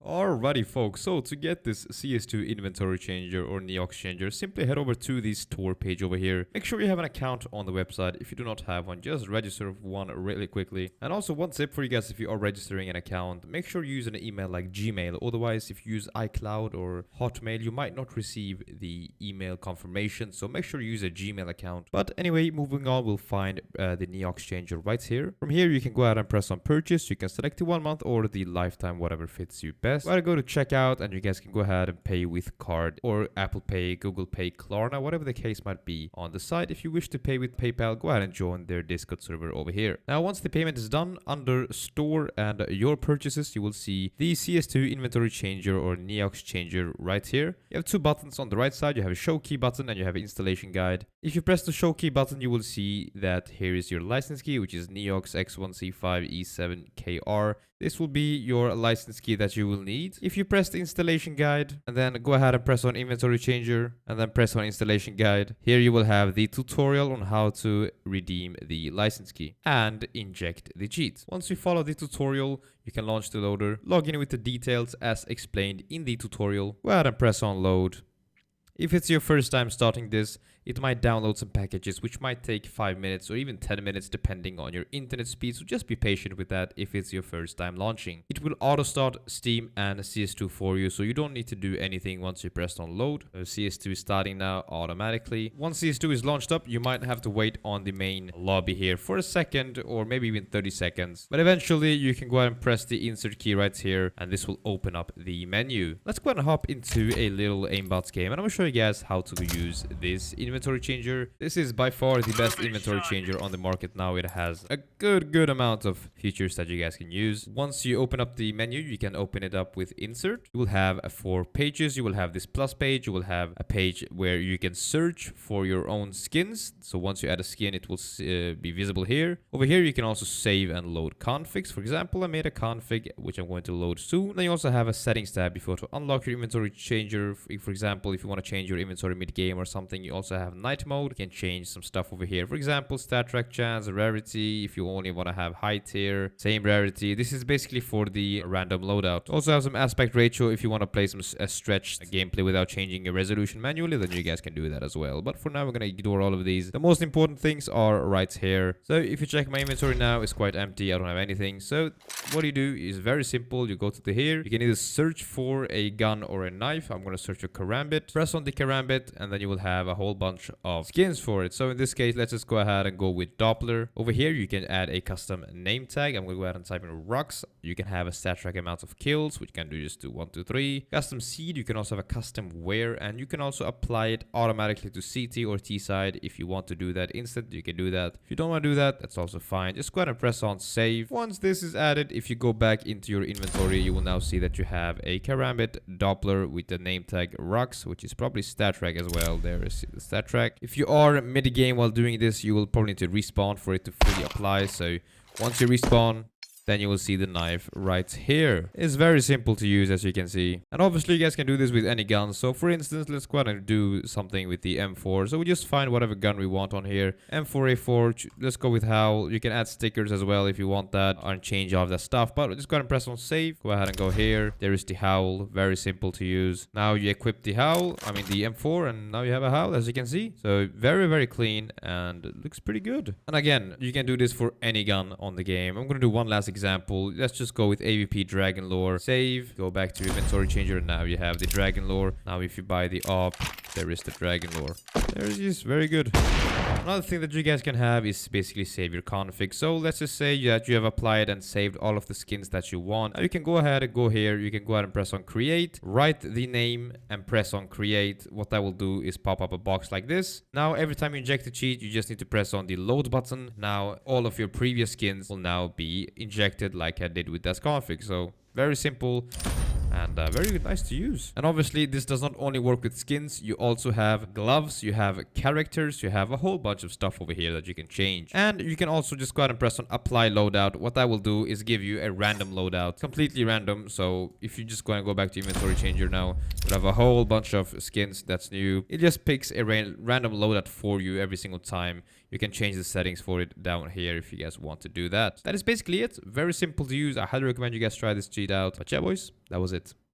Alrighty folks, so to get this CS2 inventory changer or Neoxchanger, simply head over to the store page over here. Make sure you have an account on the website. If you do not have one, just register one really quickly. And also one tip for you guys, if you are registering an account, make sure you use an email like Gmail. Otherwise, if you use iCloud or Hotmail, you might not receive the email confirmation. So make sure you use a Gmail account. But anyway, moving on, we'll find the Neoxchanger right here. From here, you can go ahead and press on purchase. You can select the 1 month or the lifetime, whatever fits you best. Well, go to checkout and you guys can go ahead and pay with card or Apple Pay, Google Pay, Klarna, whatever the case might be on the site. If you wish to pay with PayPal, go ahead and join their Discord server over here. Now, once the payment is done, under store and your purchases, you will see the CS2 inventory changer or Neoxchanger right here. You have two buttons on the right side. You have a show key button and you have an installation guide. If you press the show key button, you will see that here is your license key, which is Neox X1C5E7KR. This will be your license key that you will need. If you press the installation guide and then go ahead and press on inventory changer and then press on installation guide, here you will have the tutorial on how to redeem the license key and inject the cheat. Once you follow the tutorial, you can launch the loader, log in with the details as explained in the tutorial. Go ahead and press on load. If it's your first time starting this, it might download some packages which might take 5 minutes or even 10 minutes depending on your internet speed, so just be patient with that if it's your first time launching. It will auto start Steam and CS2 for you, so you don't need to do anything once you press on load. CS2 is starting now automatically. Once CS2 is launched up, you might have to wait on the main lobby here for a second or maybe even 30 seconds. But eventually you can go ahead and press the insert key right here and this will open up the menu. Let's go ahead and hop into a little aimbots game and I'm going to show you guys how to use this inventory changer. This is by far the best inventory changer on the market now. It has a good amount of features that you guys can use. Once you open up the menu, you can open it up with insert. You will have 4 pages. You will have this plus page. You will have a page where you can search for your own skins. So once you add a skin, it will be visible here. Over here, you can also save and load configs. For example, I made a config, which I'm going to load soon. Then you also have a settings tab before to unlock your inventory changer. For example, if you want to change your inventory mid-game or something, you also have night mode. You can change some stuff over here. For example, stat track chance, rarity. If you only want to have high tier, same rarity. This is basically for the random loadout. Also have some aspect ratio. If you want to play some stretched gameplay without changing your resolution manually, then you guys can do that as well. But for now, we're going to ignore all of these. The most important things are right here. So if you check my inventory now, it's quite empty. I don't have anything. So what you do is very simple. You go to here. You can either search for a gun or a knife. I'm going to search for karambit. Press on the karambit and then you will have a whole bunch of skins for it. So in this case, let's just go ahead and go with Doppler. Over here, you can add a custom name tag. I'm going to go ahead and type in rocks. You can have a stat track amount of kills, which you can do just do 1, 2, 3. Custom seed, you can also have a custom wear, and you can also apply it automatically to CT or T side. If you want to do that instant, you can do that. If you don't want to do that, that's also fine. Just go ahead and press on save. Once this is added, if you go back into your inventory, you will now see that you have a karambit Doppler with the name tag rocks, which is probably stat track as well. There is the stat track. If you are mid-game while doing this, you will probably need to respawn for it to fully apply. So once you respawn, then you will see the knife right here. It's very simple to use, as you can see. And obviously, you guys can do this with any gun. So for instance, let's go ahead and do something with the M4. So we just find whatever gun we want on here. M4A4, let's go with Howl. You can add stickers as well if you want that and change all of that stuff. But just go ahead and press on save. Go ahead and go here. There is the Howl. Very simple to use. Now you equip the Howl, the M4, and now you have a Howl, as you can see. So very clean and it looks pretty good. And again, you can do this for any gun on the game. I'm going to do one last example. Let's just go with AVP Dragon Lore. Save. Go back to inventory changer. And now you have the Dragon Lore. Now if you buy the op, there is the Dragon Lore. There it is. Very good. Another thing that you guys can have is basically save your config. So let's just say that you have applied and saved all of the skins that you want. Now you can go ahead and go here. You can go ahead and press on create. Write the name and press on create. What that will do is pop up a box like this. Now every time you inject a cheat, you just need to press on the load button. Now all of your previous skins will now be injected like I did with that config. So very simple. And and very nice to use. And obviously this does not only work with skins, you also have gloves, you have characters, you have a whole bunch of stuff over here that you can change. And you can also just go ahead and press on apply loadout. What that will do is give you a random loadout, completely random. So if you just go and go back to inventory changer now, you'll have a whole bunch of skins that's new. It just picks a random loadout for you every single time. You can change the settings for it down here if you guys want to do that. That is basically it. Very simple to use. I highly recommend you guys try this cheat out. But yeah, boys, that was it.